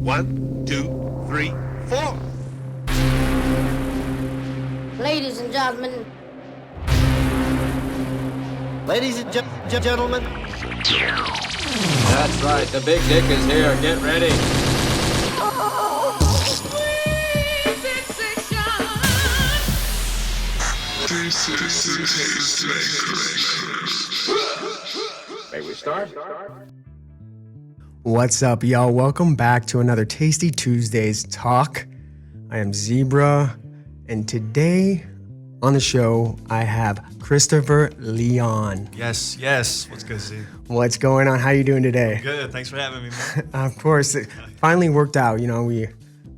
1, 2, 3, 4. Ladies and gentlemen. Ladies and gentlemen. That's right, the big dick is here. Get ready. May we start? What's up, y'all? Welcome back to another Tasty Tuesdays talk. I am Zbrah, and today on the show, I have Christopher Leon. Yes. What's good, Z? What's going on? How you doing today? Good. Thanks for having me, man. Of course, it finally worked out. You know, we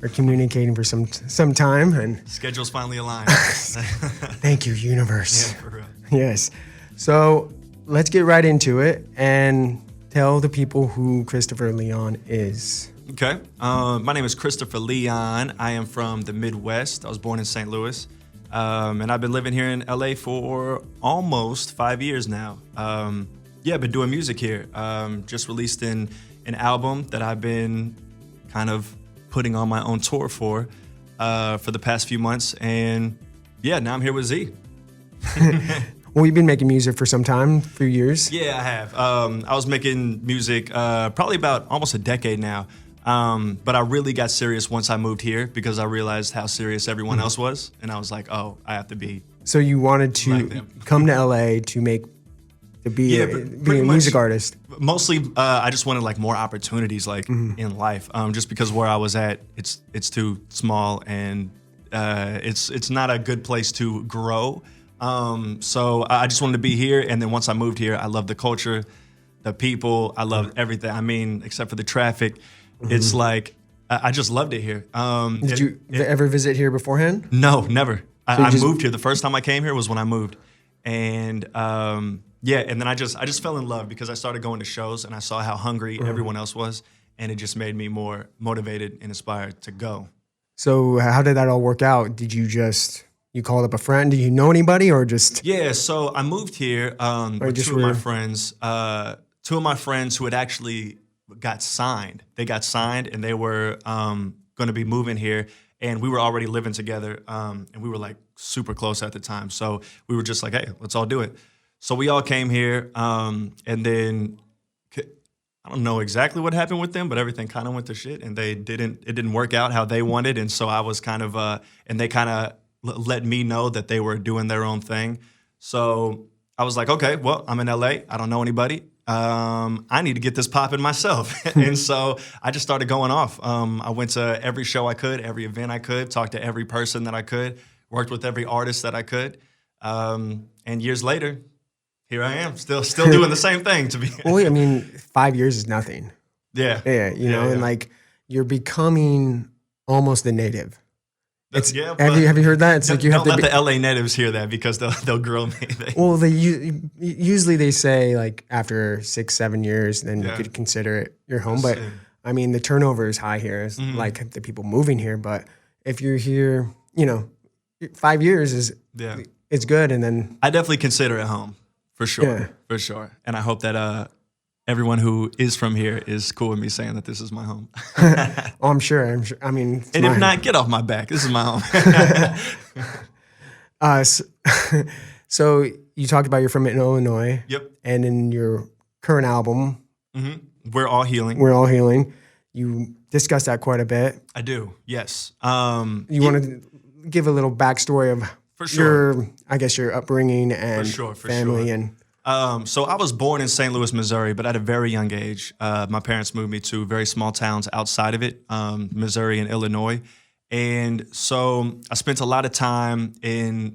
were communicating for some time, and Schedule's finally aligned. thank you, universe. Yeah, for real. Yes. So let's get right into it and tell the people who Christopher Leon is. Okay. My name is Christopher Leon. I am from the Midwest. I was born in St. Louis. And I've been living here in LA for almost 5 years now. I've been doing music here. Just released an album that I've been kind of putting on my own tour for the past few months. And yeah, now I'm here with Z. Well, you've been making music for some time, a few years. Yeah, I have. I was making music probably about almost a decade now. But I really got serious once I moved here because I realized how serious everyone else was. And I was like, oh, I have to be. So you wanted to like them. come to LA to be a music artist. Mostly, I just wanted like more opportunities in life. Just because where I was at, it's too small and it's not a good place to grow. So I just wanted to be here. And then once I moved here, I love the culture, the people. I love everything. I mean, except for the traffic. It's like, I just loved it here. Did you ever visit here beforehand? No, never. So I moved here. The first time I came here was when I moved. And and then I just fell in love because I started going to shows and I saw how hungry everyone else was. And it just made me more motivated and inspired to go. So how did that all work out? Did you called up a friend? Do you know anybody or just? Yeah, so I moved here with two of my friends. Two of my friends who had actually got signed. They got signed and they were going to be moving here. And we were already living together. And we were like super close at the time. So we were just like, hey, let's all do it. So we all came here. And then I don't know exactly what happened with them, but everything kind of went to shit. And it didn't work out how they wanted. And so I was kind of, and they kind of let me know that they were doing their own thing. So I was like, okay, well, I'm in LA. I don't know anybody. I need to get this popping myself. And so I just started going off. I went to every show I could, every event I could, talked to every person that I could, worked with every artist that I could. And years later, here I am, still doing the same thing. To be Well, I mean, 5 years is nothing. Yeah. Yeah, and like you're becoming almost a native. Have you heard that? It's like you have to let the LA natives hear that because they'll grill me. Well, usually they say like after 6-7 years, then you could consider it your home. But I mean, the turnover is high here. It's like the people moving here. But if you're here, 5 years is it's good. And then I definitely consider it home for sure, for sure. And I hope that everyone who is from here is cool with me saying that this is my home. Oh, I'm sure. I mean, and if not, get off my back. This is my home. So you talked about you're from Illinois. Yep. And in your current album, We're All Healing. We're All Healing. You discuss that quite a bit. I do. Yes. You want to give a little backstory of for sure. your upbringing and family and. So I was born in St. Louis, Missouri, but at a very young age, my parents moved me to very small towns outside of it, Missouri and Illinois. And so I spent a lot of time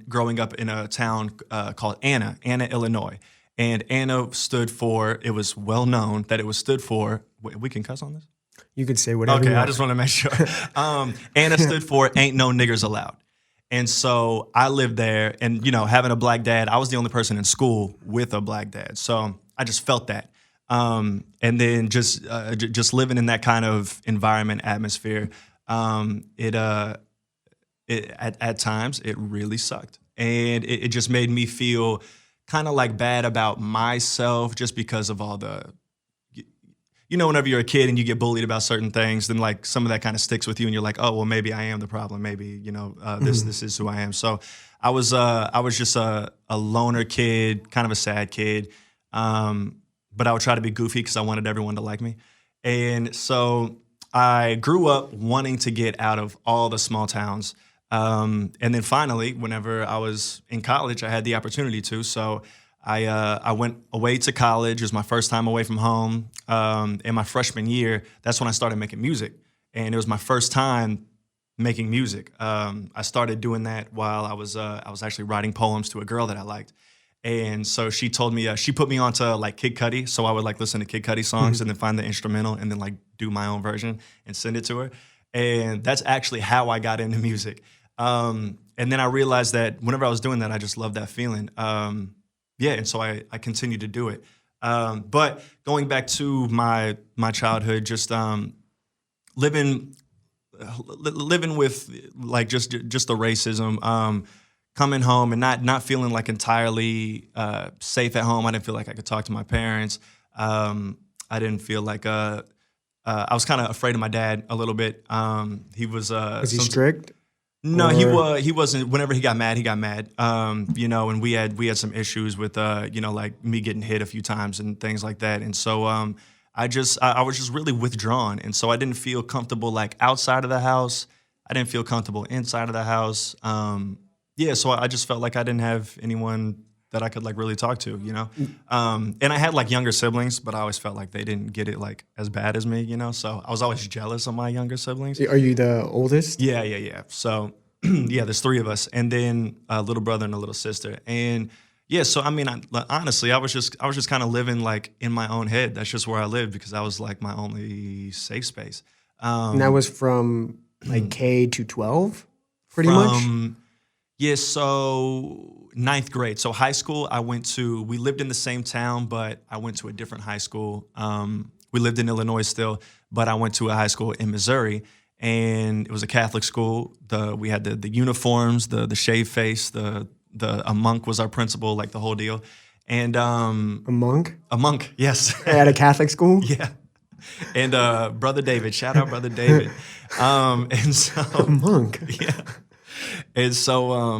growing up in a town called Anna, Illinois. And Anna it was well known that it was stood for, we can cuss on this? You could say whatever you want. I just want to make sure. Anna stood for Ain't No Niggers Allowed. And so I lived there and, having a black dad, I was the only person in school with a black dad. So I just felt that. And then just living in that kind of environment, atmosphere, at times it really sucked. And it just made me feel kind of like bad about myself just because of all the, whenever you're a kid and you get bullied about certain things, then like some of that kind of sticks with you, and you're like, oh, well, maybe I am the problem. Maybe this is who I am. So I was just a loner kid, kind of a sad kid, but I would try to be goofy because I wanted everyone to like me, and so I grew up wanting to get out of all the small towns, and then finally, whenever I was in college, I had the opportunity to. So I went away to college. It was my first time away from home. In my freshman year, that's when I started making music. And it was my first time making music. I started doing that while I was actually writing poems to a girl that I liked. And so she told me, she put me onto like Kid Cudi. So I would like listen to Kid Cudi songs and then find the instrumental and then like do my own version and send it to her. And that's actually how I got into music. And then I realized that whenever I was doing that, I just loved that feeling. And so I continued to do it. But going back to my childhood, just living with like just the racism, coming home and not feeling like entirely safe at home. I didn't feel like I could talk to my parents. I didn't feel like I was kind of afraid of my dad a little bit. He was he strict? No, he wasn't. Whenever he got mad, and we had some issues with, like me getting hit a few times and things like that. And so I was just really withdrawn. And so I didn't feel comfortable like outside of the house. I didn't feel comfortable inside of the house. So I just felt like I didn't have anyone that I could like really talk to, And I had like younger siblings, but I always felt like they didn't get it like as bad as me, So I was always jealous of my younger siblings. Are you the oldest? Yeah. So there's three of us, and then a little brother and a little sister. And so I mean, honestly, I was just kind of living like in my own head. That's just where I lived because that was like my only safe space. And that was from like K to 12, pretty much? Yeah, so 9th grade. So high school, we lived in the same town, but I went to a different high school. We lived in Illinois still, but I went to a high school in Missouri, and it was a Catholic school. We had the uniforms, the shaved face, a monk was our principal, like the whole deal. And a monk? A monk, yes. At a Catholic school? Yeah. And Brother David, shout out Brother David. And so a monk. Yeah. And so,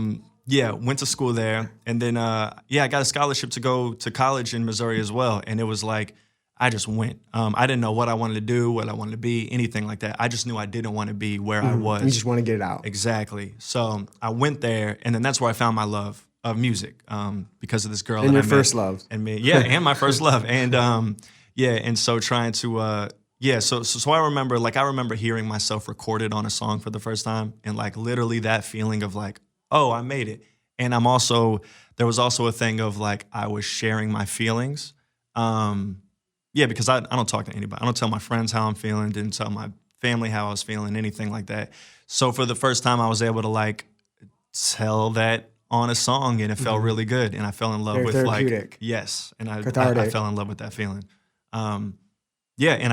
went to school there. And then, I got a scholarship to go to college in Missouri as well. And it was like, I just went. I didn't know what I wanted to do, what I wanted to be, anything like that. I just knew I didn't want to be where I was. You just want to get it out. Exactly. So I went there, and then that's where I found my love of music because of this girl. And that your I met. first love. And me, yeah, and my first love. And, and so trying to... So I remember hearing myself recorded on a song for the first time, and like literally that feeling of like, oh, I made it. And there was also a thing of like I was sharing my feelings. Because I don't talk to anybody. I don't tell my friends how I'm feeling, didn't tell my family how I was feeling, anything like that. So for the first time I was able to like tell that on a song, and it felt really good. And I fell in love Very with therapeutic. like, yes. And I Cathartic. fell in love with that feeling. And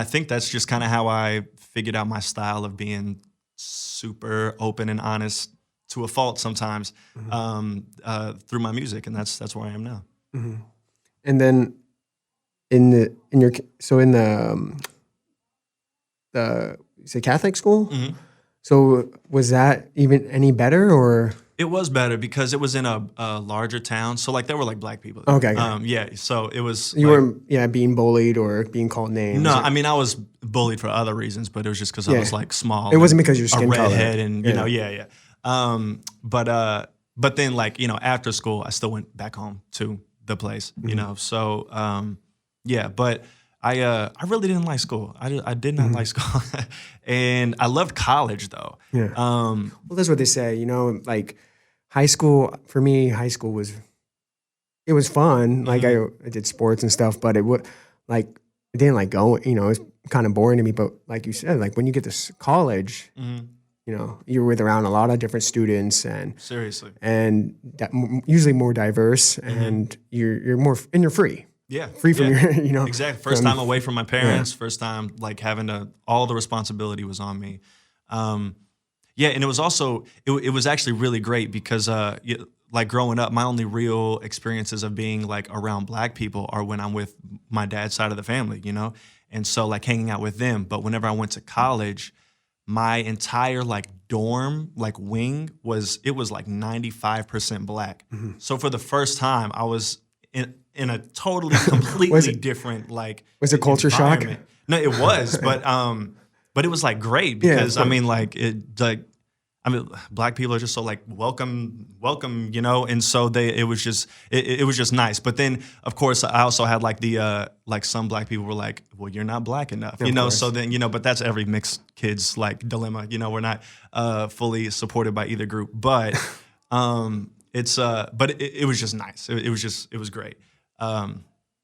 I think that's just kind of how I figured out my style of being super open and honest to a fault sometimes through my music, and that's where I am now. Mm-hmm. And then in the you say Catholic school? Mm-hmm. So was that even any better, or? It was better because it was in a larger town. So like there were like black people. Okay. So it was. You weren't being bullied or being called names. No, I mean I was bullied for other reasons, but it was just because I was like small. It wasn't because of your skin color. A redhead and But then like after school I still went back home to the place. So but I really didn't like school. I did not like school, and I loved college though. Yeah. Well, that's what they say. Like high school for me. High school was fun. Like I did sports and stuff, but it didn't like going. It was kind of boring to me. But like you said, like when you get to college, you're with around a lot of different students and seriously, and usually more diverse, and you're more and you're free. Yeah. Free from your, Exactly. First time away from my parents, first time like having all the responsibility was on me. And it was also, it was actually really great because like growing up, my only real experiences of being like around black people are when I'm with my dad's side of the family, and so like hanging out with them. But whenever I went to college, my entire like dorm, like wing was like 95% black. So for the first time, I was in a totally completely different like was it culture shock? No, it was, but it was like great because black people are just so like welcome, you know, and so it was just nice. But then of course I also had like the like some black people were like, well, you're not black enough, you know. So then, you know, but that's every mixed kid's like dilemma, you know. We're not fully supported by either group, but it was just nice. It was great.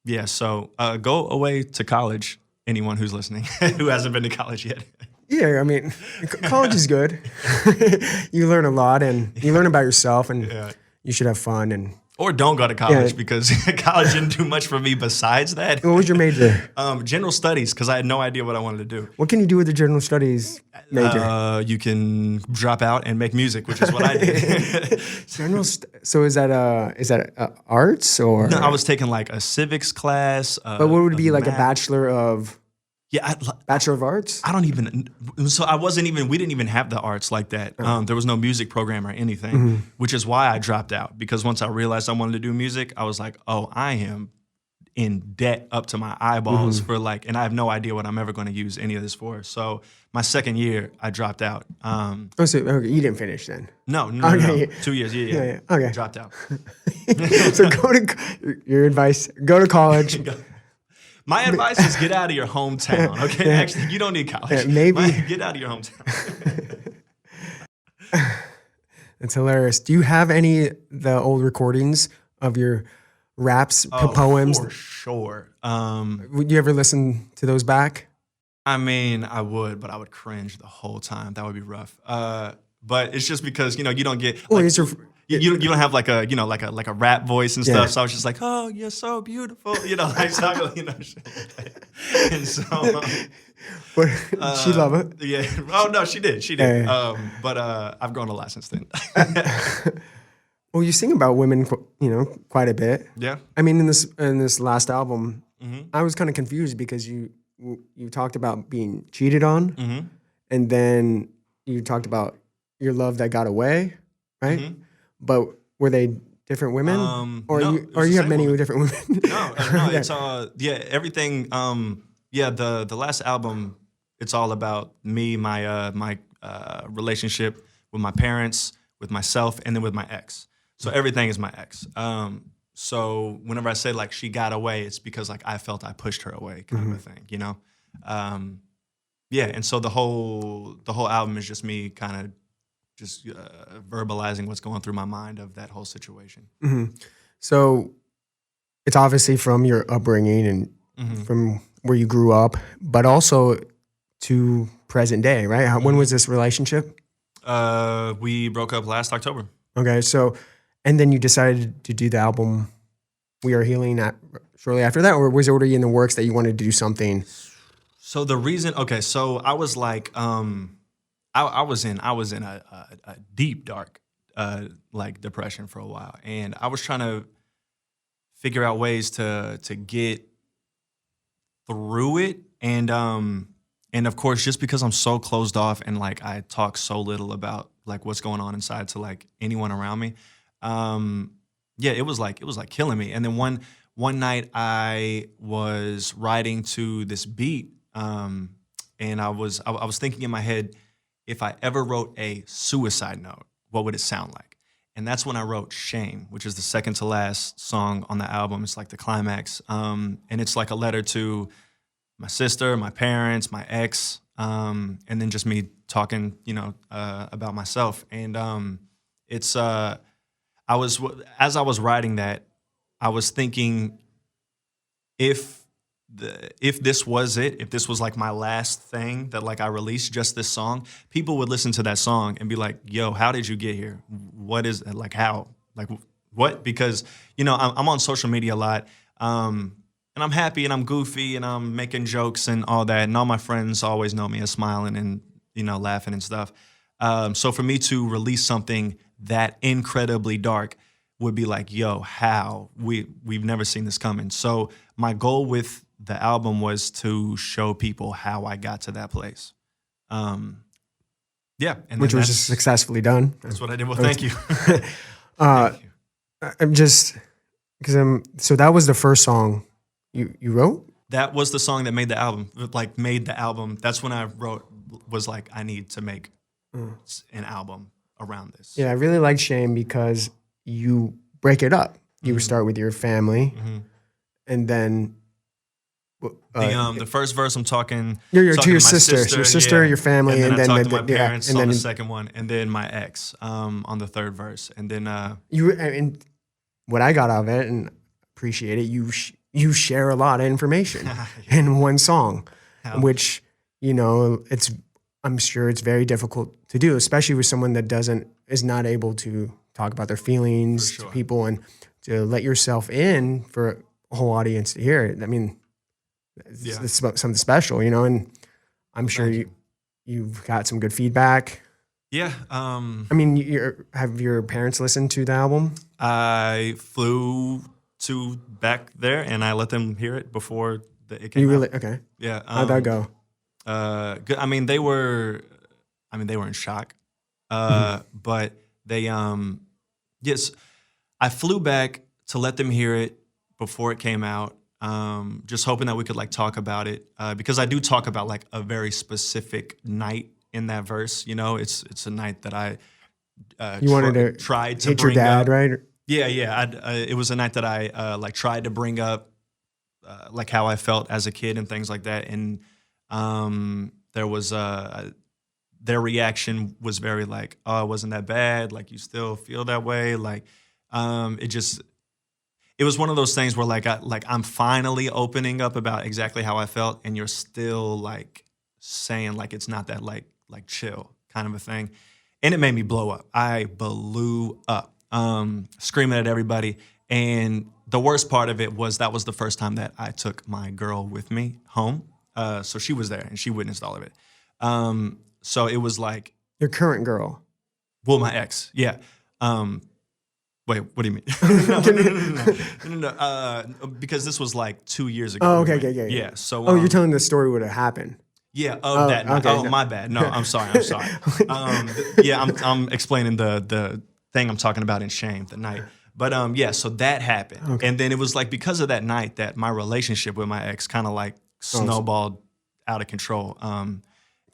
Yeah, so go away to college, anyone who's listening who hasn't been to college yet. Yeah, I mean, college is good. You learn a lot, and you learn about yourself, and you should have fun. Or don't go to college because college didn't do much for me besides that. What was your major? General studies, because I had no idea what I wanted to do. What can you do with the general studies major? You can drop out and make music, which is what I did. So is that arts or? No, I was taking like a civics class. But what would it be like a bachelor of? Yeah, Bachelor of Arts? I don't even. So we didn't even have the arts like that. There was no music program or anything, which is why I dropped out. Because once I realized I wanted to do music, I was like, oh, I am in debt up to my eyeballs for like, and I have no idea what I'm ever going to use any of this for. So my second year, I dropped out. So you didn't finish then? No. 2 years, yeah. Okay. Dropped out. So your advice, go to college. My advice is get out of your hometown, okay? Yeah. Actually, you don't need college. Get out of your hometown. That's hilarious. Do you have the old recordings of your raps, poems? For sure. Would you ever listen to those back? I mean, I would, but I would cringe the whole time. That would be rough. But it's just because, you know, you don't get... You don't have like a rap voice and stuff, so I was just like, oh, you're so beautiful, you know, like you know, and so she love it. Yeah. Oh no, she did. But I've grown a lot since then. Well, you sing about women, you know, quite a bit. Yeah. I mean, in this last album, I was kind of confused because you talked about being cheated on, and then you talked about your love that got away, right? But were they different women, or you have many different women? No, it's everything. The last album, it's all about me, my relationship with my parents, with myself, and then with my ex. So everything is my ex. So whenever I say like she got away, it's because like I felt I pushed her away, kind of a thing, you know. And so the whole album is just me kind of just verbalizing what's going through my mind of that whole situation. So it's obviously from your upbringing and from where you grew up, but also to present day, right? When was this relationship? We broke up last October. Okay, so, and then you decided to do the album We Are Healing shortly after that, or was it already in the works that you wanted to do something? So the reason, so I was like, I was in a deep, dark, like depression for a while, and I was trying to figure out ways to get through it, and of course, just because I'm so closed off and like I talk so little about like what's going on inside to like anyone around me, it was like killing me. And then one night I was writing to this beat, and I was thinking in my head, if I ever wrote a suicide note, what would it sound like? And that's when I wrote Shame, which is the second to last song on the album. It's like the climax. And it's like a letter to my sister, my parents, my ex, and then just me talking, you know, about myself. And as I was writing that, I was thinking if this was it, if this was like my last thing that like I released, just this song, people would listen to that song and be like, yo, how did you get here? What is it? Like how? Like what? Because, you know, I'm on social media a lot, and I'm happy and I'm goofy and I'm making jokes and all that. And all my friends always know me as smiling and, you know, laughing and stuff. So for me to release something that incredibly dark would be like, yo, how? We've never seen this coming. So my goal with the album was to show people how I got to that place. Yeah, and which was just successfully done. That's what I did. Well, thank you. Thank you. I'm just because so that was the first song you wrote. That was the song that made the album. Like made the album. That's when I was like, I need to make an album around this. Yeah, I really liked Shame because you break it up. You start with your family, and then the first verse I'm talking to your my sister, your family, and then I talk to my yeah, parents on the second one, and then my ex on the third verse, and then and what I got out of it and appreciate it. You share a lot of information in one song, which I'm sure it's very difficult to do, especially with someone that is not able to talk about their feelings to people and to let yourself in for a whole audience to hear it. I mean, it's something special, and I'm sure you've got some good feedback. Yeah. I mean, have your parents listened to the album? I flew to back there and I let them hear it before it came out. Okay. Yeah. How'd that go? Good. I mean, they were in shock. But they, yes, I flew back to let them hear it before it came out. Just hoping that we could like talk about it. Because I do talk about like a very specific night in that verse, it's a night that I, tried to hit bring your dad, up. right? Yeah. It was a night that I tried to bring up like how I felt as a kid and things like that. And there was their reaction was very like, oh, it wasn't that bad. Like you still feel that way. Like it was one of those things where like I'm finally opening up about exactly how I felt, and you're still like saying like it's not that like chill kind of a thing. And it made me blow up. I blew up, screaming at everybody. And the worst part of it was that was the first time that I took my girl with me home. So she was there and she witnessed all of it. So it was like your current girl. Well, my ex, yeah. Wait, what do you mean? No. Because this was like 2 years ago. Oh, okay. Yeah. So. You're telling the story would have happened. Yeah. Okay, no. My bad. No, I'm sorry. I'm explaining the thing I'm talking about in Shame, the night. But so that happened, and then it was like because of that night that my relationship with my ex kind of like snowballed out of control.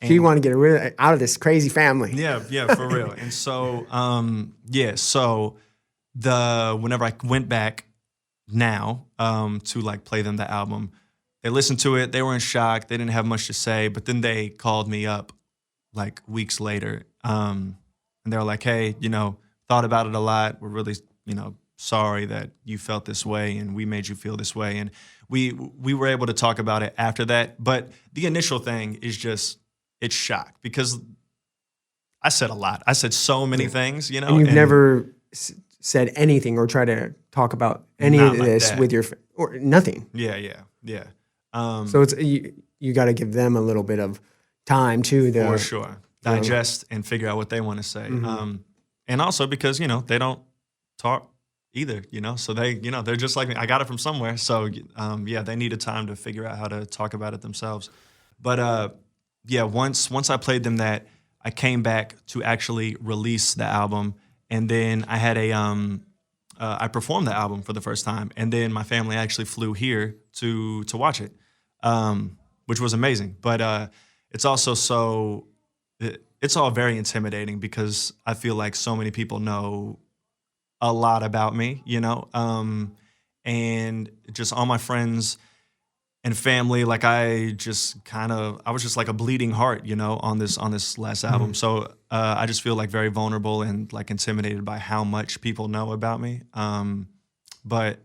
She wanted to get out of this crazy family. Yeah, for real. And so, so whenever I went back now to like play them the album, they listened to it. They were in shock. They didn't have much to say. But then they called me up like weeks later, and they were like, "Hey, thought about it a lot. We're really, sorry that you felt this way, and we made you feel this way." And we were able to talk about it after that. But the initial thing is just it's shock because I said a lot. I said so many things, And you've never said anything or tried to talk about any of this with or nothing. Yeah. So it's you got to give them a little bit of time too to for sure digest and figure out what they want to say. And also because they don't talk either, so they they're just like me. I got it from somewhere, so they needed time to figure out how to talk about it themselves. But once I played them that, I came back to actually release the album, and then I had I performed the album for the first time, and then my family actually flew here to watch it, which was amazing. But it's also it's all very intimidating because I feel like so many people know a lot about me, and just all my friends and family, like I was just like a bleeding heart, on this last album. So I just feel like very vulnerable and like intimidated by how much people know about me. But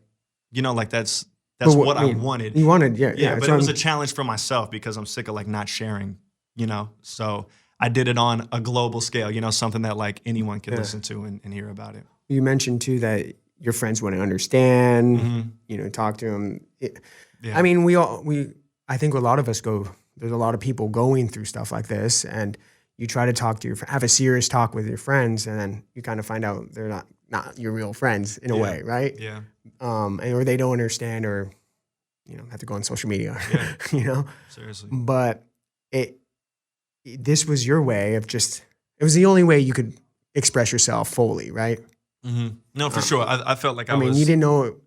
like that's what I wanted. You wanted, yeah. But it was a challenge for myself because I'm sick of like not sharing, So I did it on a global scale, something that like anyone could listen to and hear about it. You mentioned too that your friends want to understand, talk to them. I mean, I think a lot of us there's a lot of people going through stuff like this, and you try to talk to have a serious talk with your friends, and then you kind of find out they're not your real friends in a way, right? Yeah. Or they don't understand, or have to go on social media, Yeah. Seriously. But this was your way of it was the only way you could express yourself fully, right? Mm-hmm. No, for sure. I felt like I mean, you didn't know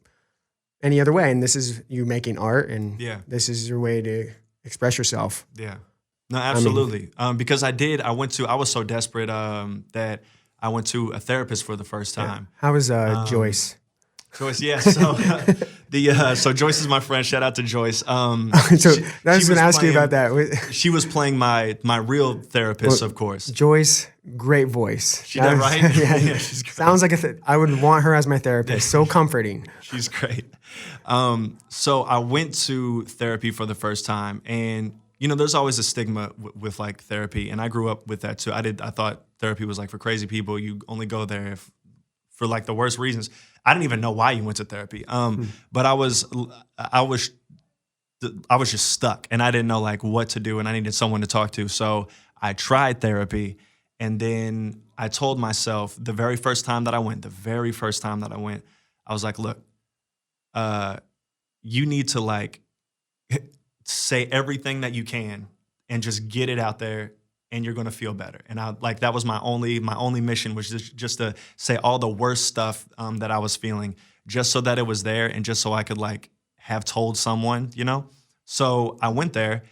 any other way, and this is you making art, and this is your way to express yourself. Yeah. No, absolutely. Because I was so desperate that I went to a therapist for the first time. How was Joyce? Joyce, yeah. So so Joyce is my friend. Shout out to Joyce. So I was going to ask you about that. She was playing my real therapist, of course. Joyce, great voice. She did, right? Yeah, she's great. Sounds like I would want her as my therapist. So comforting. She's great. So I went to therapy for the first time, and there's always a stigma with like therapy, and I grew up with that too. I thought therapy was like for crazy people. You only go there for like the worst reasons. I didn't even know why you went to therapy. But I was just stuck, and I didn't know like what to do, and I needed someone to talk to. So I tried therapy, and then I told myself the very first time that I went, I was like, look, you need to like say everything that you can and just get it out there, and you're going to feel better. And that was my only mission, was just to say all the worst stuff that I was feeling, just so that it was there, and just so I could like have told someone, So I went there,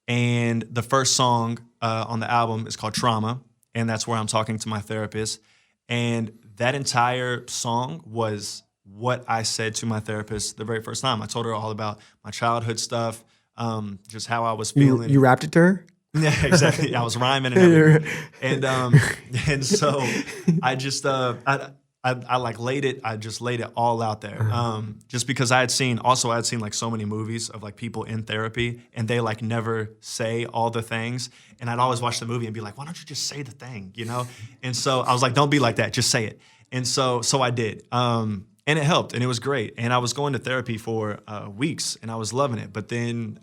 and the first song on the album is called Trauma, and that's where I'm talking to my therapist. And that entire song was what I said to my therapist the very first time. I told her all about my childhood stuff, just how I was feeling. You rapped it to her? Yeah, exactly. I was rhyming and everything. And so I just I like laid it all out there. Just because I had seen like so many movies of like people in therapy, and they like never say all the things. And I'd always watch the movie and be like, why don't you just say the thing, And so I was like, don't be like that, just say it. And so I did. And it helped, and it was great. And I was going to therapy for weeks, and I was loving it. But then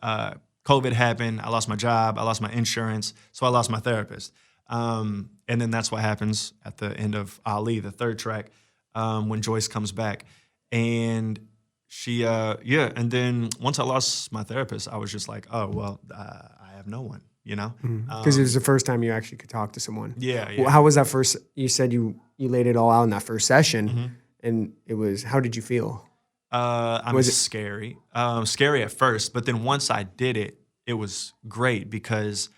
COVID happened. I lost my job. I lost my insurance. So I lost my therapist. And then that's what happens at the end of Ali, the third track, when Joyce comes back. And she, and then once I lost my therapist, I was just like, oh, well, I have no one, Because it was the first time you actually could talk to someone. Yeah. Well, how was that first? You said you laid it all out in that first session, and it was. How did you feel? Was it scary? Scary at first, but then once I did it, it was great, because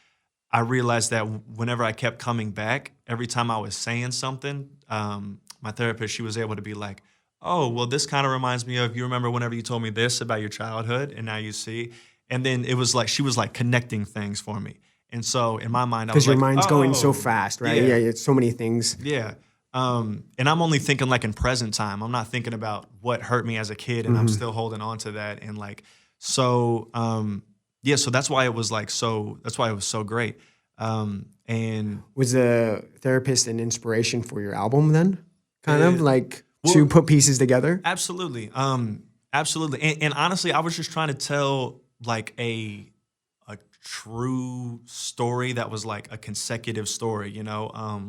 I realized that whenever I kept coming back, every time I was saying something, my therapist, she was able to be like, oh, well, this kind of reminds me of, you remember whenever you told me this about your childhood, and now you see. And then it was like she was like connecting things for me. And so in my mind, I was like, because your mind's going so fast, right? Yeah, it's so many things. Yeah. And I'm only thinking like in present time. I'm not thinking about what hurt me as a kid, and I'm still holding on to that. And like, so that's why it was like that's why it was so great. And was the therapist an inspiration for your album then? Kind of like to put pieces together? Absolutely. Absolutely. And honestly, I was just trying to tell like a true story that was like a consecutive story,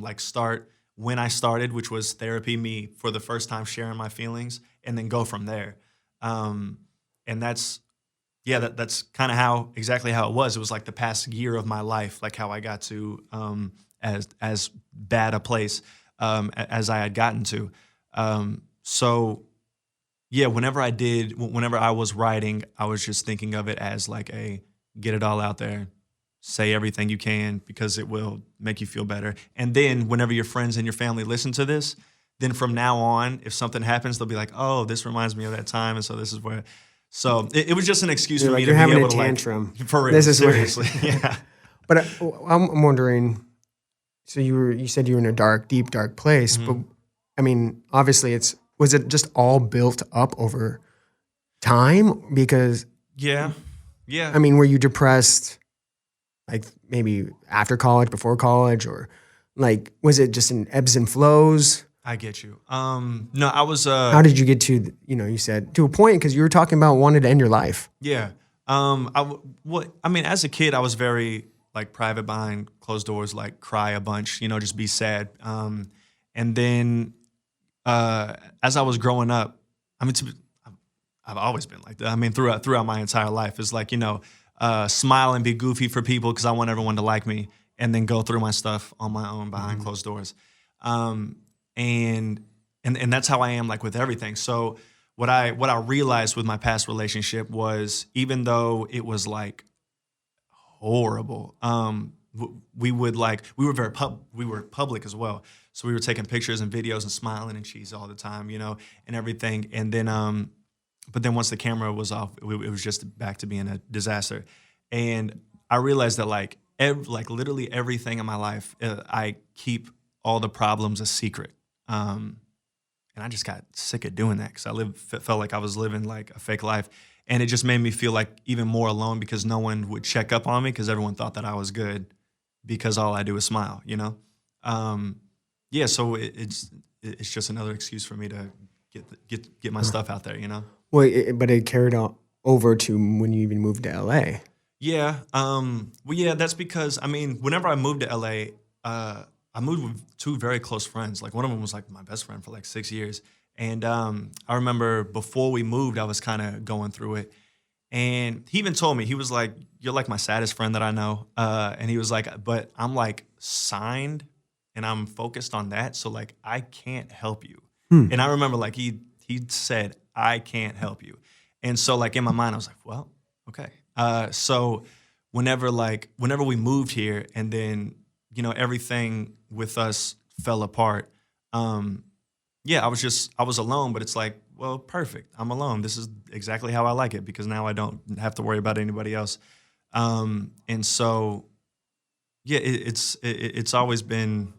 like start when I started, which was therapy, me for the first time sharing my feelings, and then go from there. And that's kind of exactly how it was. It was like the past year of my life, like how I got to as bad a place as I had gotten to. So yeah, whenever I was writing, I was just thinking of it as like get it all out there, say everything you can, because it will make you feel better. And then whenever your friends and your family listen to this, then from now on, if something happens, they'll be like, oh, this reminds me of that time. And so this is where, so it was just an excuse for me to be able to like, tantrum. For real, this is seriously. Yeah. But I'm wondering, so you said you were in a deep, dark place, but I mean, obviously was it just all built up over time? Because yeah. I mean, were you depressed like maybe after college, before college, or like was it just in ebbs and flows? I get you. No, I was. How did you get to you said to a point, because you were talking about wanting to end your life? Yeah. I mean, as a kid, I was very like private behind closed doors, like cry a bunch, just be sad. And then as I was growing up, I mean, I've always been like that. I mean, throughout my entire life is like, smile and be goofy for people because I want everyone to like me, and then go through my stuff on my own behind closed doors. And that's how I am like with everything. So what I realized with my past relationship was, even though it was like horrible, we were public as well. So we were taking pictures and videos and smiling and cheese all the time, and everything. And then, but then once the camera was off, it was just back to being a disaster. And I realized that like literally everything in my life, I keep all the problems a secret. And I just got sick of doing that because felt like I was living like a fake life. And it just made me feel like even more alone because no one would check up on me because everyone thought that I was good because all I do is smile, So it's just another excuse for me to get my stuff out there, Well, but it carried on over to when you even moved to LA. Yeah. That's because, whenever I moved to LA, I moved with two very close friends. Like one of them was like my best friend for like 6 years. And I remember before we moved, I was kind of going through it. And he even told me, he was like, "You're like my saddest friend that I know." And he was like, "But I'm like signed and I'm focused on that. So like, I can't help you." And I remember like he said, "I can't help you." And so like in my mind, I was like, well, okay. So whenever we moved here and then, everything with us fell apart. I was alone, but it's like, well, perfect. I'm alone. This is exactly how I like it because now I don't have to worry about anybody else. And so, it's always been,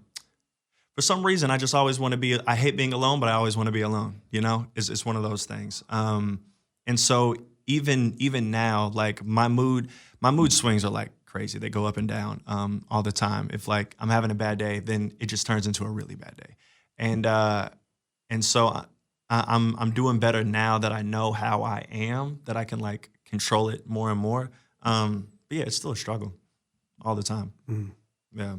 for some reason, I just always want to be, I hate being alone, but I always want to be alone, it's one of those things. And so even now, like my mood swings are like crazy. They go up and down all the time. If like I'm having a bad day, then it just turns into a really bad day. And so I'm doing better now that I know how I am, that I can like control it more and more. But yeah, it's still a struggle all the time. Yeah.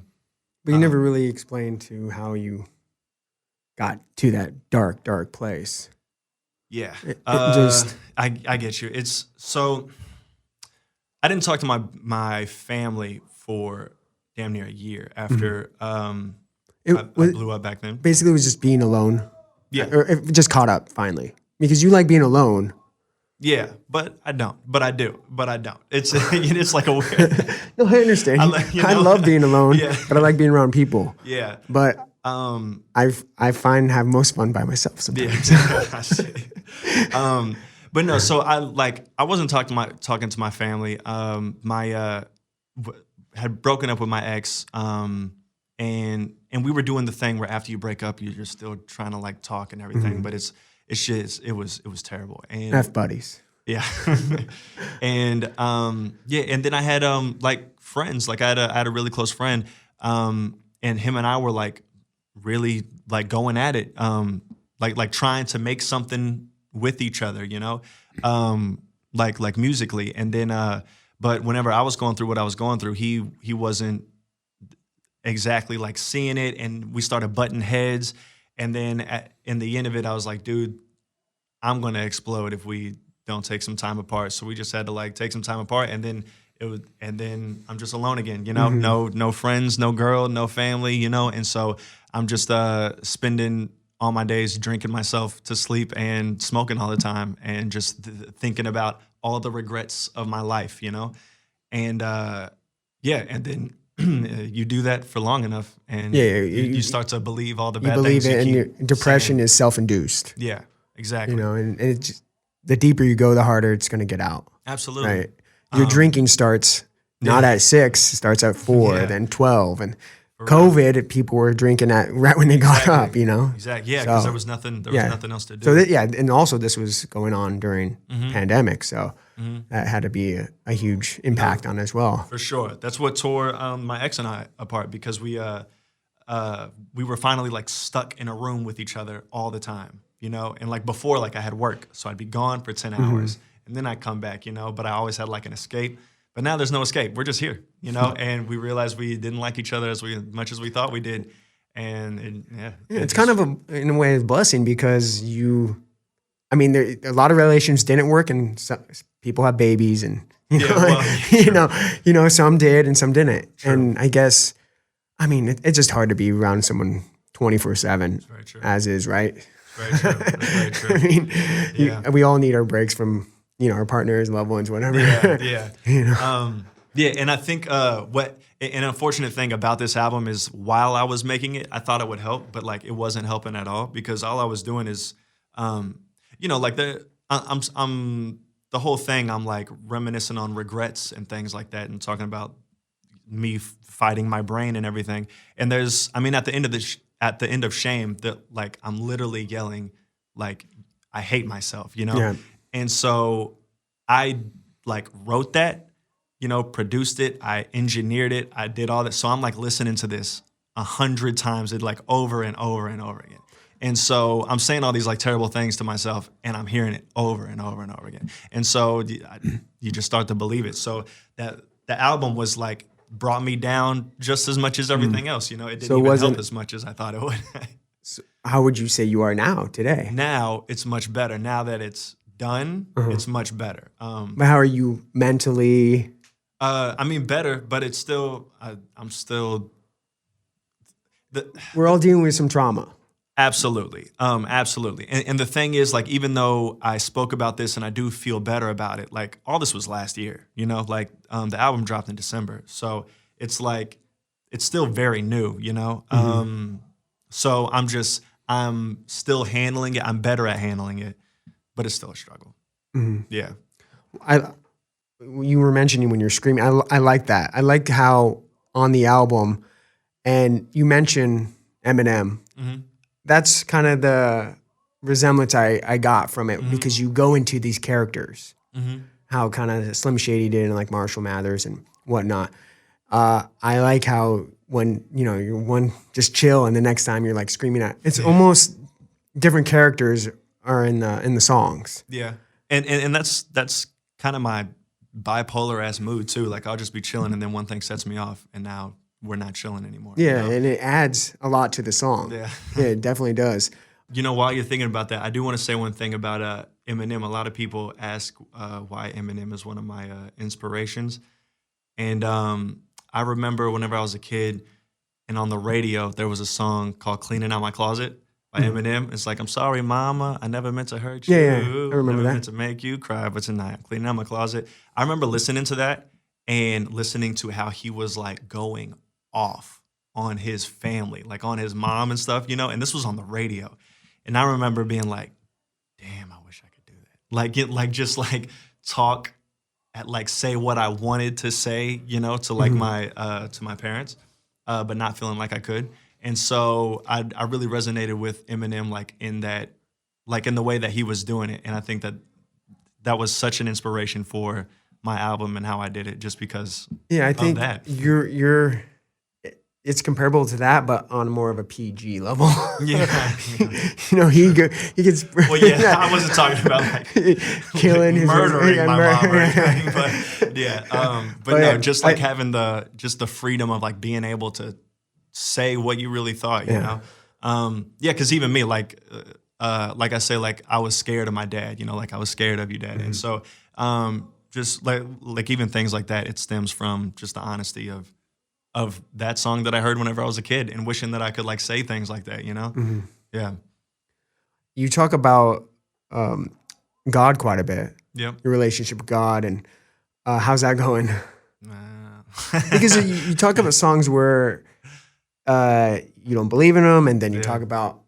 But you never really explained to how you got to that dark place. Yeah. Just I get you. It's so I didn't talk to my family for damn near a year after I blew up back then. Basically, it was just being alone. Yeah. Or it just caught up finally. Because you like being alone. Yeah, but I don't. But I do. But I don't. It's like a weird. No, I understand. I love being alone, but I like being around people. Yeah. But I find have most fun by myself sometimes. Yeah, I see. But no, so I wasn't talking to my family. Had broken up with my ex, and we were doing the thing where after you break up, you're still trying to like talk and everything, but it was terrible. And F buddies. Yeah. And and then I had like friends, like I had a really close friend, and him and I were like really like going at it, like trying to make something with each other, like musically. And then but whenever I was going through what I was going through, he wasn't exactly like seeing it, and we started butting heads. And then in the end of it, I was like, dude, I'm going to explode if we don't take some time apart. So we just had to like take some time apart, and then I'm just alone again, no friends, no girl, no family, and so I'm just spending all my days drinking myself to sleep and smoking all the time and just thinking about all the regrets of my life, and and then you do that for long enough, and you start to believe all the bad things. You believe it, and your depression is self-induced. Yeah, exactly. And it's just, the deeper you go, the harder it's going to get out. Absolutely. Right. Your drinking starts not at 6, it starts at 4, then 12, and COVID, people were drinking right when they got up, Exactly. Yeah, because there was nothing else to do. So and also this was going on during pandemic, so that had to be a huge impact on it as well. For sure. That's what tore my ex and I apart, because we were finally like stuck in a room with each other all the time, and like before, like I had work, so I'd be gone for 10 hours and then I'd come back, but I always had like an escape. But now there's no escape. We're just here, and we realized we didn't like each other as much as we thought we did. And it's kind of in a way a blessing, because you I mean, a lot of relations didn't work, and some people have babies, and some did and some didn't. True. And I guess, I mean, it's just hard to be around someone 24/7, as is, right? Very true. That's very true. I mean, we all need our breaks from our partners, loved ones, whatever. Yeah. And I think an unfortunate thing about this album is while I was making it, I thought it would help, but like it wasn't helping at all because all I was doing is, like the whole thing. I'm like reminiscing on regrets and things like that, and talking about me fighting my brain and everything. And at the end of Shame, that like I'm literally yelling like I hate myself, Yeah. And so I like wrote that, produced it, I engineered it, I did all that. So I'm like listening to this 100 times, it like over and over and over again. And so I'm saying all these like terrible things to myself, and I'm hearing it over and over and over again. And so you just start to believe it. So that the album was like brought me down just as much as everything else. It didn't even help as much as I thought it would. So how would you say you are now today? Now it's much better. Now that it's done, it's much better. But how are you mentally? Better, but it's still. I'm still. We're all dealing with some trauma. Absolutely. Absolutely. And the thing is, like, even though I spoke about this and I do feel better about it, like, all this was last year, the album dropped in December. So it's like, it's still very new, So I'm still handling it. I'm better at handling it, but it's still a struggle. Mm-hmm. Yeah. You were mentioning when you're screaming, I like that. I like how on the album, and you mentioned Eminem, that's kind of the resemblance I got from it because you go into these characters, how kind of Slim Shady did and like Marshall Mathers and whatnot. I like how when, you're one just chill and the next time you're like screaming at, it's almost different characters are in the songs. Yeah. And that's kind of my bipolar ass mood too. Like I'll just be chilling and then one thing sets me off and now we're not chilling anymore. Yeah, and it adds a lot to the song. Yeah, it definitely does. While you're thinking about that, I do want to say one thing about Eminem. A lot of people ask why Eminem is one of my inspirations. And I remember whenever I was a kid and on the radio, there was a song called Cleaning Out My Closet by Eminem. It's like, I'm sorry, mama, I never meant to hurt you. Yeah, I remember never that. meant to make you cry, but tonight I'm cleaning out my closet. I remember listening to that and listening to how he was like going off on his family, like on his mom and stuff, and this was on the radio. And I remember being like, damn, I wish I could do that. Just talk at say what I wanted to say, to like my parents, but not feeling like I could. And so I really resonated with Eminem in that, in the way that he was doing it. And I think that was such an inspiration for my album and how I did it just because I think that. You're it's comparable to that, but on more of a PG level. Yeah. He gets. Well, yeah, I wasn't talking about killing his murdering my mom or anything, but yeah. But just having the freedom of being able to say what you really thought, you know. Because even me, like I say, I was scared of my dad, I was scared of you, Dad, and so just even things like that, it stems from just the honesty of that song that I heard whenever I was a kid and wishing that I could say things like that, Yeah. You talk about God quite a bit. Yeah. Your relationship with God, and how's that going? Because you talk about songs where you don't believe in them, and then you talk about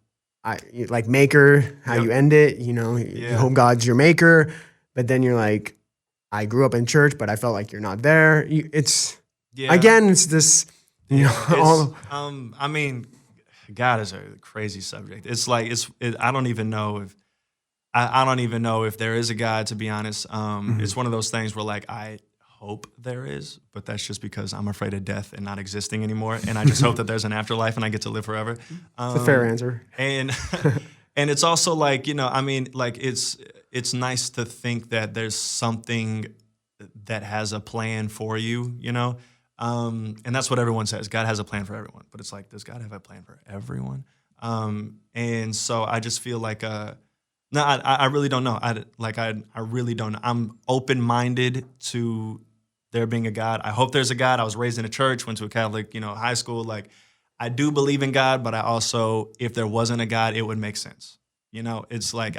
maker, how you end it, you hope God's your maker, but then you're like, I grew up in church, but I felt like you're not there. Again, it's this, I mean, God is a crazy subject. It's I don't even know if there is a God, to be honest. It's one of those things where I hope there is, but that's just because I'm afraid of death and not existing anymore. And I just hope that there's an afterlife and I get to live forever. It's a fair answer. And and it's also it's nice to think that there's something that has a plan for you, and that's what everyone says. God has a plan for everyone, but it's does God have a plan for everyone? And so I just feel No, I really don't know. I really don't know. I'm open-minded to there being a God. I hope there's a God. I was raised in a church, went to a Catholic, high school. Like, I do believe in God, but I also, if there wasn't a God, it would make sense. It's like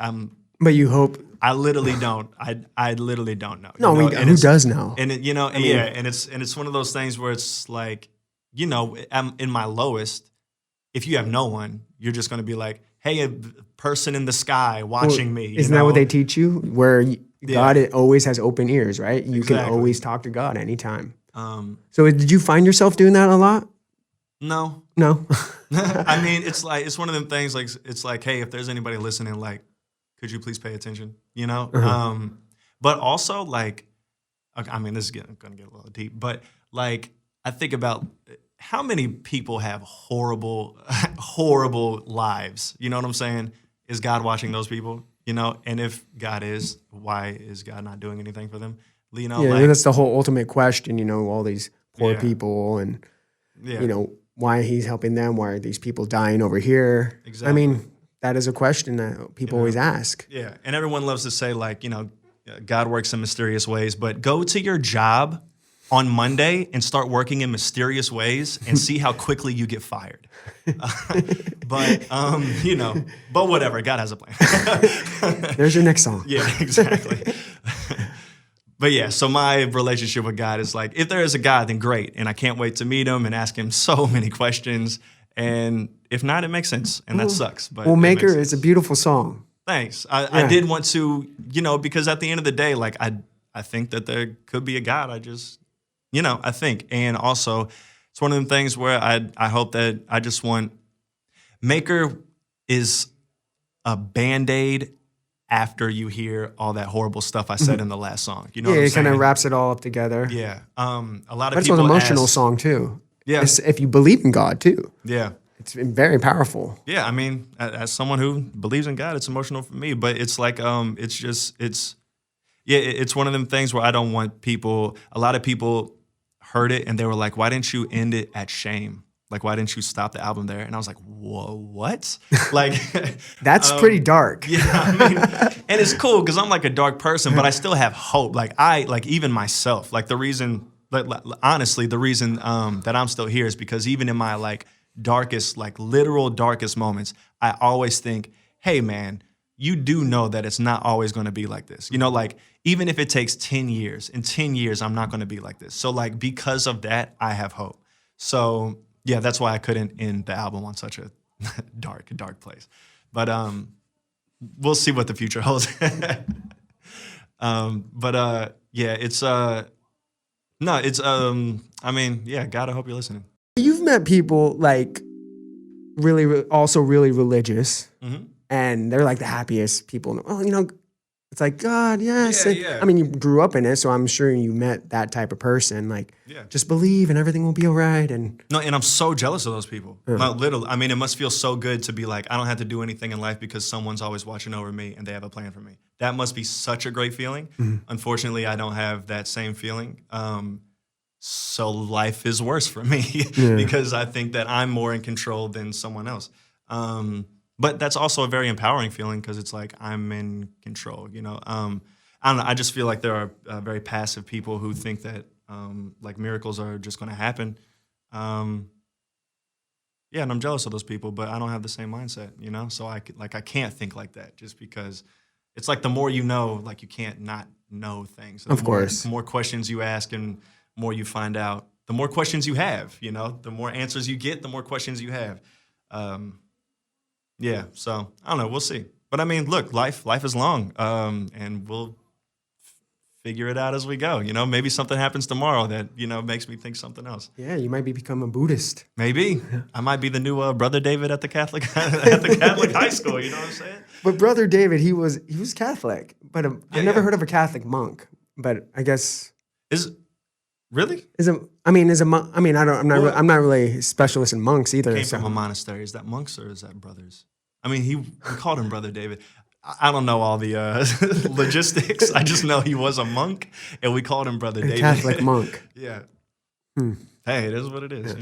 But you hope. I literally don't. I literally don't know. No, who does know? And and it's one of those things where it's like, I'm in my lowest. If you have no one, you're just going to be like, hey, a person in the sky watching me. Isn't that what they teach you? Where God always has open ears, right? You can always talk to God anytime. So did you find yourself doing that a lot? No. I mean, it's one of them things. Like, it's like, hey, if there's anybody listening, like, could you please pay attention? But also, like, I mean, this is going to get a little deep, but like, I think about how many people have horrible, horrible lives. You know what I'm saying? Is God watching those people? And if God is, why is God not doing anything for them? That's the whole ultimate question. All these poor people, and why he's helping them. Why are these people dying over here? Exactly. I mean, that is a question that people always ask. Yeah, and everyone loves to say, like, God works in mysterious ways, but go to your job on Monday and start working in mysterious ways and see how quickly you get fired. But whatever, God has a plan. There's your next song. Yeah, exactly. But yeah, so my relationship with God is like, if there is a God, then great. And I can't wait to meet him and ask him so many questions. And if not, it makes sense. And that sucks. But Maker is a beautiful song. Thanks. I did want to, because at the end of the day, like, I think that there could be a God. I just, I think. And also, it's one of them things where I hope that I just want, Maker is a Band-Aid after you hear all that horrible stuff I said in the last song. You know what I'm saying? It kind of wraps it all up together. Yeah. A lot of That's people an emotional song too. Yeah. If you believe in God too. Yeah. It's very powerful. Yeah, I mean, as someone who believes in God, it's emotional for me. But it's like, it's one of them things where I don't want people. A lot of people heard it and they were like, "Why didn't you end it at shame? Like, why didn't you stop the album there?" And I was like, "Whoa, what?" Like, that's pretty dark. Yeah, I mean, and it's cool because I'm like a dark person, but I still have hope. Like, even myself. Like, the reason, honestly, the reason that I'm still here is because even in my like darkest, like literal darkest moments, I always think, hey man, you do know that it's not always going to be like this. Like, even if it takes 10 years, in 10 years, I'm not going to be like this. So like, because of that, I have hope. So yeah, that's why I couldn't end the album on such a dark place. But we'll see what the future holds. Yeah, I mean, yeah, God, I hope you're listening. You've met people like also really religious, and they're like the happiest people. Well, it's like God, yes. Yeah. I mean, you grew up in it, so I'm sure you met that type of person. Like, just believe and everything will be all right. And I'm so jealous of those people. Literally, I mean, it must feel so good to be like, I don't have to do anything in life because someone's always watching over me and they have a plan for me. That must be such a great feeling. Unfortunately, I don't have that same feeling. So life is worse for me because I think that I'm more in control than someone else. But that's also a very empowering feeling because it's like I'm in control, I don't know. I just feel like there are very passive people who think that like miracles are just going to happen. And I'm jealous of those people, but I don't have the same mindset, So I can't think like that just because it's like the more you know, like you can't not know things. Of course. The more questions you ask and more you find out, the more questions you have, the more answers you get, the more questions you have. Yeah, so I don't know, we'll see. But I mean, look, life is long, and we'll figure it out as we go. Maybe something happens tomorrow that, makes me think something else. Yeah, you might become a Buddhist. Maybe. I might be the new Brother David at the Catholic high school, you know what I'm saying? But Brother David, he was Catholic, but I never heard of a Catholic monk, but I guess Really? I'm not really a specialist in monks either. Came from a monastery. Is that monks or is that brothers? I mean, we called him Brother David. I don't know all the logistics. I just know he was a monk, and we called him Brother David. Catholic monk. Yeah. Hey, it is what it is,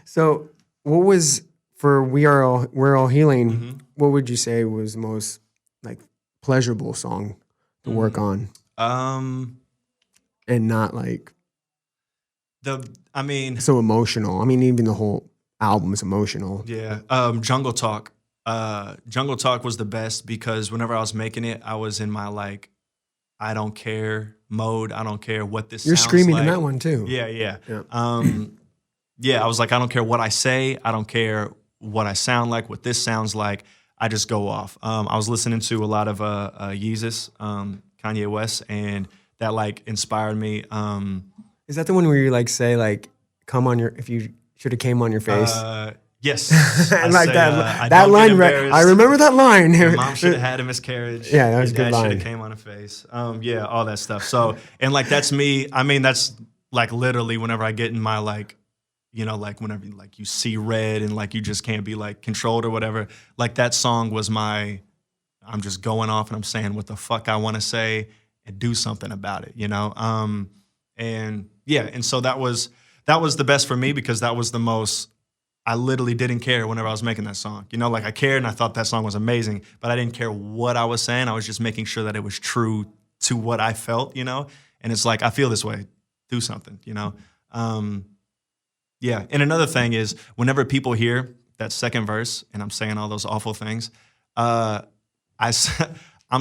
So, what was for we're all healing. What would you say was the most like pleasurable song to work on? And not like so emotional. I mean, even the whole album is emotional. Yeah. Jungle Talk. Jungle Talk was the best because whenever I was making it, I was in my like, I don't care mode. I don't care what this You're sounds screaming like. in that one too. Yeah. Yeah, I was like, I don't care what I say. I don't care what I sound like, what this sounds like. I just go off. I was listening to a lot of Yeezus, Kanye West, and that like inspired me. Is that the one where you like say like, "Come on your," if you should have came on your face? Yes, I like that. That line. I remember that line. Your mom should have had a miscarriage. Yeah, that was a good Dad line. should have came on her face. Yeah, all that stuff. So, and like that's me. I mean, that's like literally whenever I get in my like, you know, like whenever like you see red and like you just can't be like controlled or whatever. Like that song was my. I'm just going off and I'm saying what the fuck I want to say and do something about it. You know. And yeah, and so that was the best for me because that was the most. I literally didn't care whenever I was making that song. You know, like I cared and I thought that song was amazing, but I didn't care what I was saying. I was just making sure that it was true to what I felt, you know? And it's like, I feel this way, do something, you know? Yeah, and another thing is whenever people hear that second verse and I'm saying all those awful things, I'm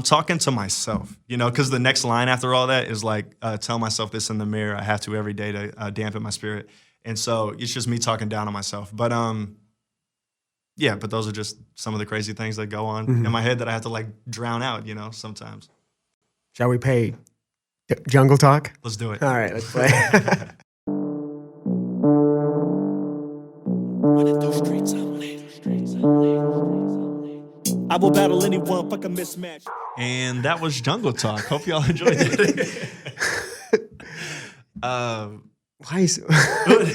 talking to myself, you know, because the next line after all that is like, tell myself this in the mirror. I have to every day to dampen my spirit. And so it's just me talking down on myself. But yeah, but those are just some of the crazy things that go on in my head that I have to like drown out, you know, sometimes. Shall we play Jungle Talk? Let's do it. All right, let's play. I will battle anyone, fuck a mismatch. And that was Jungle Talk. Hope y'all enjoyed it. Why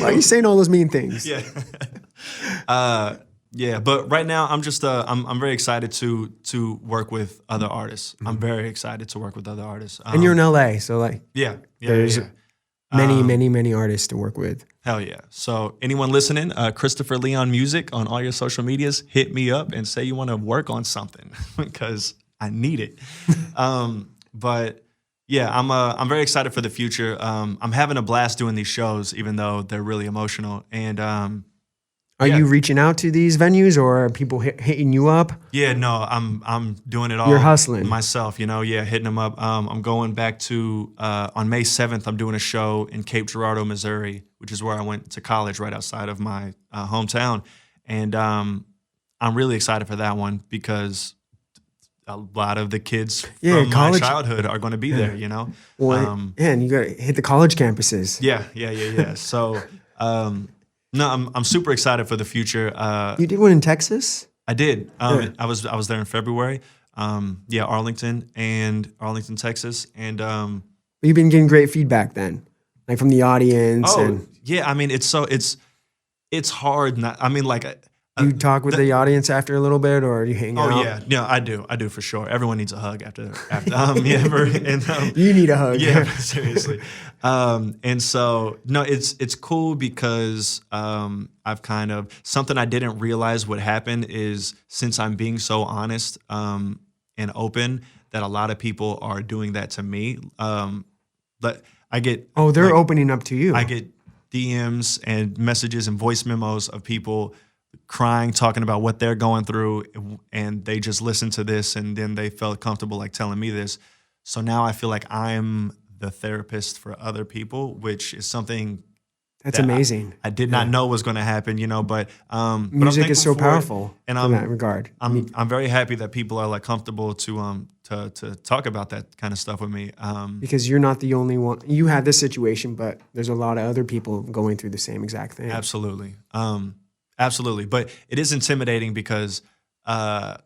are you saying all those mean things? Yeah. Yeah, but right now I'm just I'm very excited to work with other artists. I'm very excited to work with other artists. And you're in LA, so like there's many artists to work with. Hell yeah. So anyone listening, Christopher Leon Music on all your social medias, hit me up and say you want to work on something because I need it. But yeah, I'm very excited for the future. I'm having a blast doing these shows, even though they're really emotional. And are you reaching out to these venues, or are people hitting you up? Yeah, no, I'm doing it all. You're hustling myself, you know. Yeah, hitting them up. I'm going back to on May 7th. I'm doing a show in Cape Girardeau, Missouri, which is where I went to college, right outside of my hometown. And I'm really excited for that one because a lot of the kids from my childhood are going to be there, you know? Well, and you got to hit the college campuses. Yeah. So, no, I'm super excited for the future. You did one in Texas? I did. I was there in February. Arlington, Texas. And you've been getting great feedback then, like from the audience. Yeah. I mean, it's hard. You talk with the audience after a little bit, or you hang out? Oh yeah, I do for sure. Everyone needs a hug after. You need a hug. Yeah, seriously. And so no, it's cool because I've kind of something I didn't realize would happen is since I'm being so honest and open that a lot of people are doing that to me. But I get they're opening up to you. I get DMs and messages and voice memos of people crying, talking about what they're going through, and they just listened to this and then they felt comfortable like telling me this. So now I feel like I'm the therapist for other people, which is something that's amazing. I did not know was going to happen, you know, but music is so powerful in that regard. I'm very happy that people are like comfortable to talk about that kind of stuff with me. Because you're not the only one. You had this situation, but there's a lot of other people going through the same exact thing. Absolutely. Absolutely. But it is intimidating because I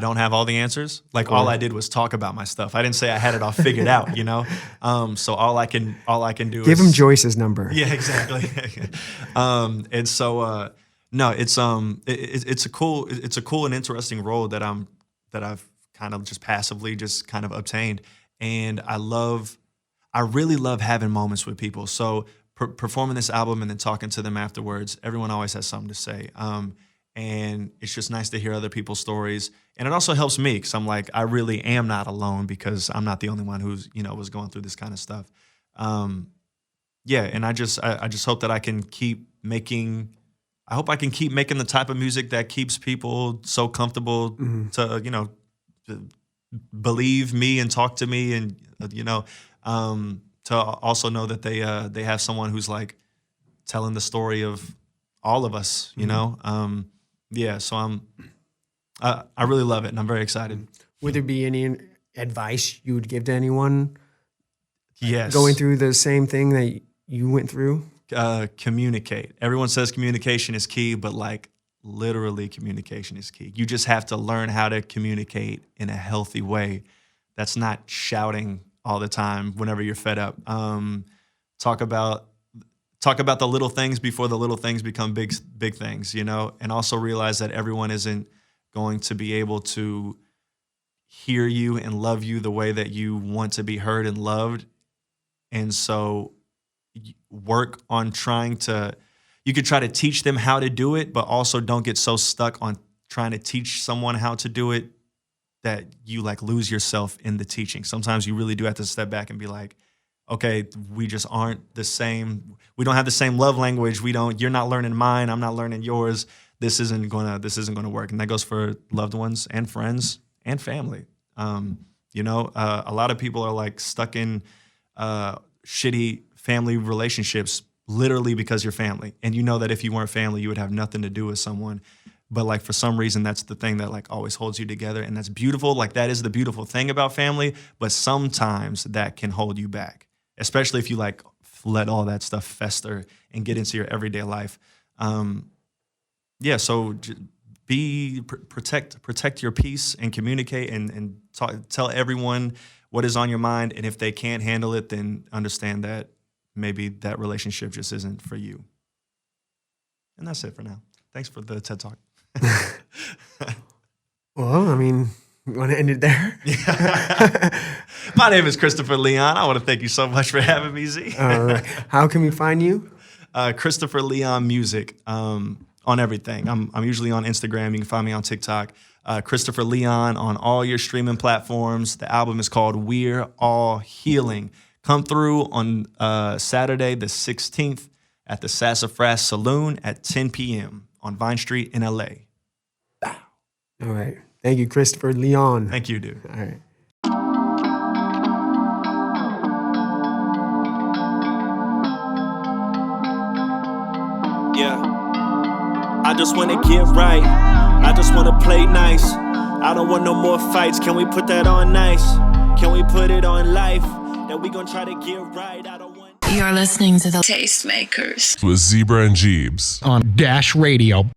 don't have all the answers. Like all I did was talk about my stuff. I didn't say I had it all figured out, you know? So all I can do is give him Joyce's number. Yeah, exactly. And so no, it's a cool and interesting role that I've kind of just passively just kind of obtained. And I really love having moments with people. So performing this album and then talking to them afterwards, everyone always has something to say. And it's just nice to hear other people's stories. And it also helps me because I'm like, I really am not alone because I'm not the only one who's, was going through this kind of stuff. And I just hope that I can keep making the type of music that keeps people so comfortable to believe me and talk to me, and to also know that they have someone who's like telling the story of all of us, So I really love it, and I'm very excited. Would there be any advice you would give to anyone? Yes. Going through the same thing that you went through? Communicate. Everyone says communication is key, but like literally communication is key. You just have to learn how to communicate in a healthy way. That's not shouting all the time whenever you're fed up. Talk about the little things before the little things become big things, and also realize that everyone isn't going to be able to hear you and love you the way that you want to be heard and loved. And so work on you could try to teach them how to do it, but also don't get so stuck on trying to teach someone how to do it that you like lose yourself in the teaching. Sometimes you really do have to step back and be like, okay, we just aren't the same. We don't have the same love language. You're not learning mine. I'm not learning yours. This isn't gonna work. And that goes for loved ones and friends and family. A lot of people are like stuck in shitty family relationships literally because you're family. And you know that if you weren't family, you would have nothing to do with someone. But like for some reason, that's the thing that like always holds you together. And that's beautiful. Like that is the beautiful thing about family. But sometimes that can hold you back, especially if you like let all that stuff fester and get into your everyday life. So protect your peace and communicate and tell everyone what is on your mind. And if they can't handle it, then understand that maybe that relationship just isn't for you. And that's it for now. Thanks for the TED Talk. Well, I mean, you want to end it there? My name is Christopher Leon. I want to thank you so much for having me, Z. All right. How can we find you? Christopher Leon Music on everything. I'm usually on Instagram. You can find me on TikTok. Christopher Leon on all your streaming platforms. The album is called We're All Healing. Come through on Saturday the 16th at the Sassafras Saloon at 10 p.m. on Vine Street in LA. All right. Thank you, Christopher Leon. Thank you, dude. All right. Yeah. I just wanna get right. I just wanna play nice. I don't want no more fights. Can we put that on nice? Can we put it on life? That we gonna try to get right. I don't want. You're listening to the Tastemakers with Zbrah and Geebs on Dash Radio.